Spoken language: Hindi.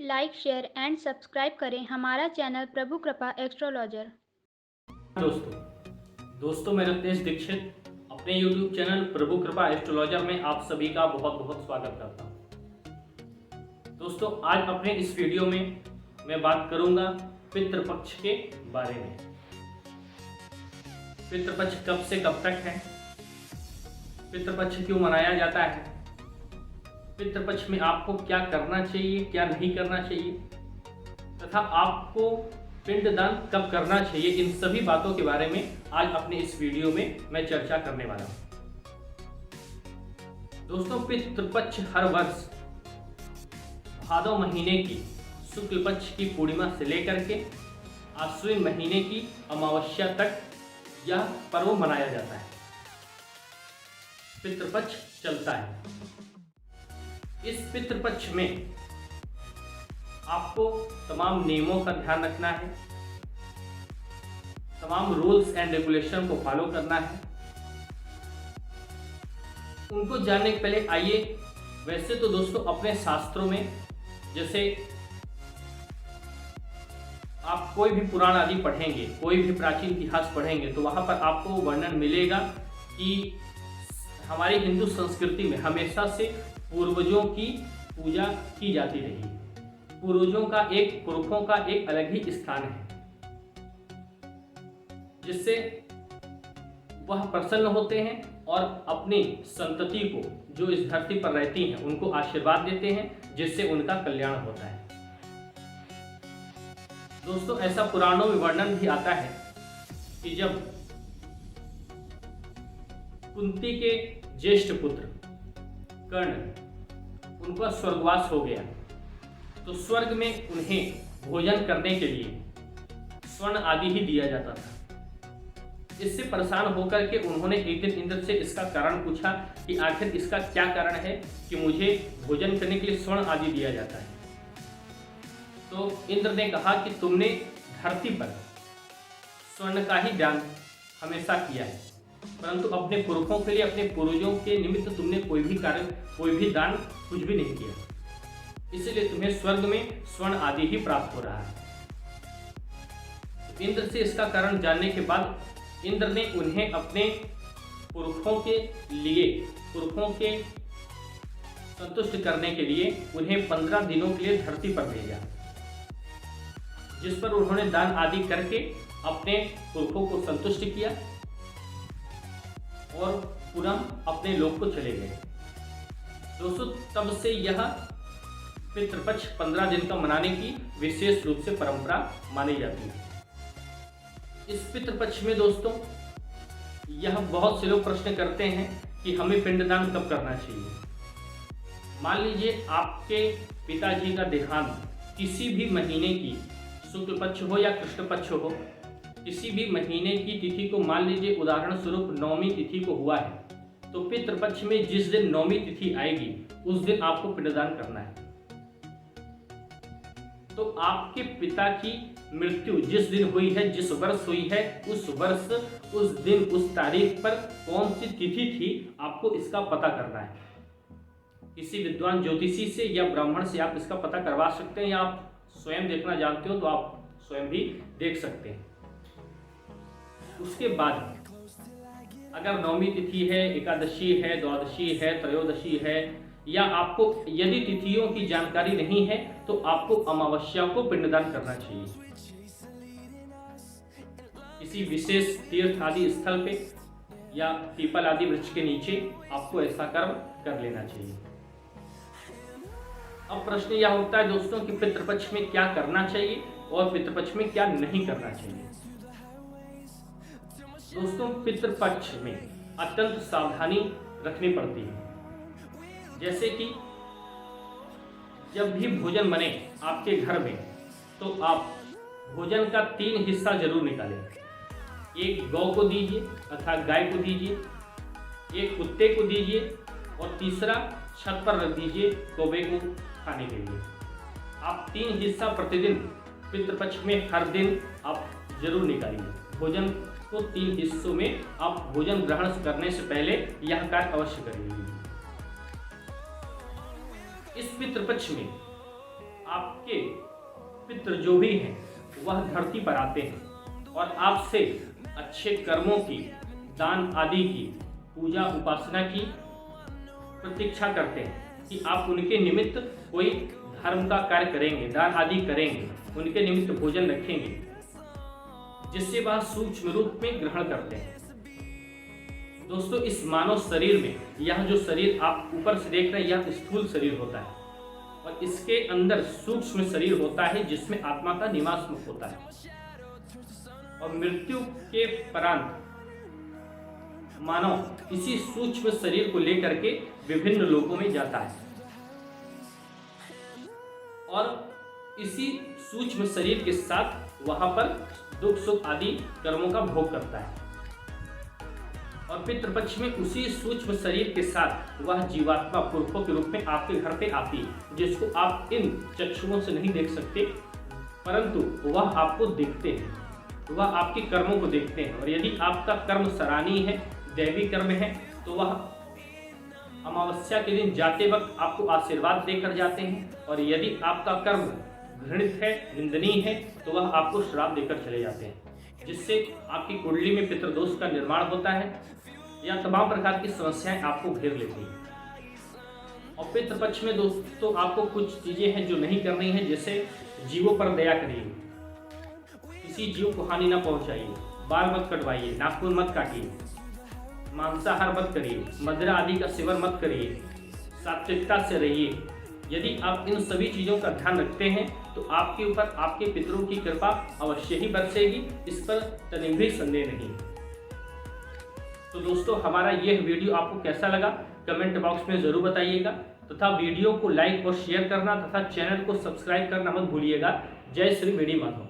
लाइक शेयर एंड सब्सक्राइब करें हमारा चैनल प्रभु कृपा एस्ट्रोलॉजर। दोस्तों मैं रत्नेश दीक्षित अपने YouTube चैनल प्रभु कृपा एस्ट्रोलॉजर में आप सभी का बहुत बहुत स्वागत करता हूं। दोस्तों आज अपने इस वीडियो में मैं बात करूंगा पितृपक्ष के बारे में। पितृपक्ष कब से कब तक है, पितृपक्ष क्यों मनाया जाता है, पितृपक्ष में आपको क्या करना चाहिए क्या नहीं करना चाहिए तथा आपको पिंडदान कब करना चाहिए, इन सभी बातों के बारे में आज अपने इस वीडियो में मैं चर्चा करने वाला हूं। दोस्तों पितृपक्ष हर वर्ष भादव महीने की शुक्ल पक्ष की पूर्णिमा से लेकर के आश्विन महीने की अमावस्या तक यह पर्व मनाया जाता है, पितृपक्ष चलता है। इस पितृपक्ष में आपको तमाम नियमों का ध्यान रखना है, तमाम रूल्स एंड रेगुलेशन को फॉलो करना है। उनको जानने के पहले आइए, वैसे तो दोस्तों अपने शास्त्रों में जैसे आप कोई भी पुराण आदि पढ़ेंगे, कोई भी प्राचीन इतिहास पढ़ेंगे तो वहां पर आपको वर्णन मिलेगा कि हमारी हिंदू संस्कृति में हमेशा से पूर्वजों की पूजा की जाती रही। पूर्वजों का पुरखों का एक अलग ही स्थान है, जिससे वह प्रसन्न होते हैं और अपनी संतति को जो इस धरती पर रहती हैं उनको आशीर्वाद देते हैं, जिससे उनका कल्याण होता है। दोस्तों ऐसा पुराणों में वर्णन भी आता है कि जब कुंती के ज्येष्ठ पुत्र कर्ण उनका स्वर्गवास हो गया तो स्वर्ग में उन्हें भोजन करने के लिए स्वर्ण आदि ही दिया जाता था। इससे परेशान होकर के उन्होंने एक दिन इंद्र से इसका कारण पूछा कि आखिर इसका क्या कारण है कि मुझे भोजन करने के लिए स्वर्ण आदि दिया जाता है। तो इंद्र ने कहा कि तुमने धरती पर स्वर्ण का ही दान हमेशा किया है, परंतु अपने पुरखों के लिए, अपने पूर्वजों के निमित्त तुमने कोई भी दान कुछ भी नहीं किया, इसलिए तुम्हें स्वर्ग में स्वर्ण आदि ही प्राप्त हो रहा है। इंद्र से इसका कारण जानने के बाद इंद्र ने उन्हें अपने पुरखों के संतुष्ट करने के लिए उन्हें 15 दिनों के लिए धरती पर भेजा, जिस पर उन्होंने दान आदि करके अपने पुरखों को संतुष्ट किया और पुनः अपने लोक को चले गए। दोस्तों तब से यह पितृपक्ष 15 दिन का मनाने की विशेष रूप से परंपरा मानी जाती है। इस पितृपक्ष में दोस्तों यह बहुत से लोग प्रश्न करते हैं कि हमें पिंडदान कब करना चाहिए। मान लीजिए आपके पिताजी का देहांत किसी भी महीने की शुक्ल पक्ष हो या कृष्ण पक्ष हो, किसी भी महीने की तिथि को, मान लीजिए उदाहरण स्वरूप नवमी तिथि को हुआ है, तो पितृपक्ष में जिस दिन नवमी तिथि आएगी उस दिन आपको पिंडदान करना है। तो आपके पिता की मृत्यु जिस दिन हुई है, जिस वर्ष हुई है, उस वर्ष, उस दिन, उस तारीख पर कौन सी तिथि थी, आपको इसका पता करना है। किसी विद्वान ज्योतिषी से या ब्राह्मण से आप इसका पता करवा सकते हैं, या आप स्वयं देखना जानते हो तो आप स्वयं भी देख सकते हैं। उसके बाद अगर नवमी तिथि है, एकादशी है, द्वादशी है, त्रयोदशी है, या आपको यदि तिथियों की जानकारी नहीं है तो आपको अमावस्या को पिंडदान करना चाहिए। किसी विशेष तीर्थ आदि स्थल पे या पीपल आदि वृक्ष के नीचे आपको ऐसा कर्म कर लेना चाहिए। अब प्रश्न यह होता है दोस्तों कि पितृपक्ष में क्या करना चाहिए और पितृपक्ष में क्या नहीं करना चाहिए। दोस्तों पितृपक्ष में अत्यंत सावधानी रखनी पड़ती है। जैसे कि जब भी भोजन बने आपके घर में तो आप भोजन का 3 हिस्सा जरूर निकालें। एक गौ को दीजिए अर्थात गाय को दीजिए, एक कुत्ते को दीजिए और तीसरा छत पर रख दीजिए कौवे को खाने के लिए। आप 3 हिस्सा प्रतिदिन पितृपक्ष में हर दिन आप जरूर निकालिए। भोजन को 3 हिस्सों में आप भोजन ग्रहण करने से पहले यह कार्य अवश्य करिए। इस पितृपक्ष में आपके पितृ जो भी हैं वह धरती पर आते हैं और आपसे अच्छे कर्मों की, दान आदि की, पूजा उपासना की प्रतीक्षा करते हैं कि आप उनके निमित्त कोई धर्म का कार्य करेंगे, दान आदि करेंगे, उनके निमित्त भोजन रखेंगे, जिससे वह सूक्ष्म रूप में ग्रहण करते हैं। दोस्तों, इस मानव शरीर में यह जो शरीर आप ऊपर से देख रहे हैं यह स्थूल शरीर होता है और इसके अंदर सूक्ष्म शरीर होता है जिसमें आत्मा का निवास होता है। और मृत्यु के परांत मानव इसी सूक्ष्म शरीर को लेकर के विभिन्न लोकों में जाता है और इसी सूक्ष्म शरीर के साथ वहां पर दुख सुख आदि कर्मों का भोग करता है। और पितृपक्ष में उसी सूक्ष्म शरीर के साथ वह जीवात्मा पुरखों के रूप में आपके घर पे आती है, जिसको आप इन चक्षुओं से नहीं देख सकते, परंतु वह आपको देखते हैं, वह आपके कर्मों को देखते हैं। और यदि आपका कर्म सराहनीय है, दैवी कर्म है, तो वह अमावस्या के दिन जाते वक्त आपको आशीर्वाद देकर जाते हैं। और यदि आपका कर्म घृणित है, निंदनीय है, तो वह आपको श्राप देकर चले जाते हैं, जिससे आपकी कुंडली में पितृदोष का निर्माण होता है या तमाम प्रकार की समस्याएं आपको घेर लेती हैं। और पितृपक्ष में दोस्तों आपको कुछ चीजें हैं जो नहीं करनी है, जैसे जीवों पर दया करिए, किसी जीव को हानि ना पहुंचाइए, बाल मत कटवाइए, नाखून मत काटिए, मांसाहार मत करिए, मदिरा आदि का सेवन मत करिए, सात्विकता से रहिए। यदि आप इन सभी चीज़ों का ध्यान रखते हैं तो आपके ऊपर आपके पितरों की कृपा अवश्य ही बरसेगी, इस पर तनिक भी संदेह नहीं। तो दोस्तों, हमारा यह वीडियो आपको कैसा लगा कमेंट बॉक्स में ज़रूर बताइएगा तथा वीडियो को लाइक और शेयर करना तथा चैनल को सब्सक्राइब करना मत भूलिएगा। जय श्री मेरी माधव।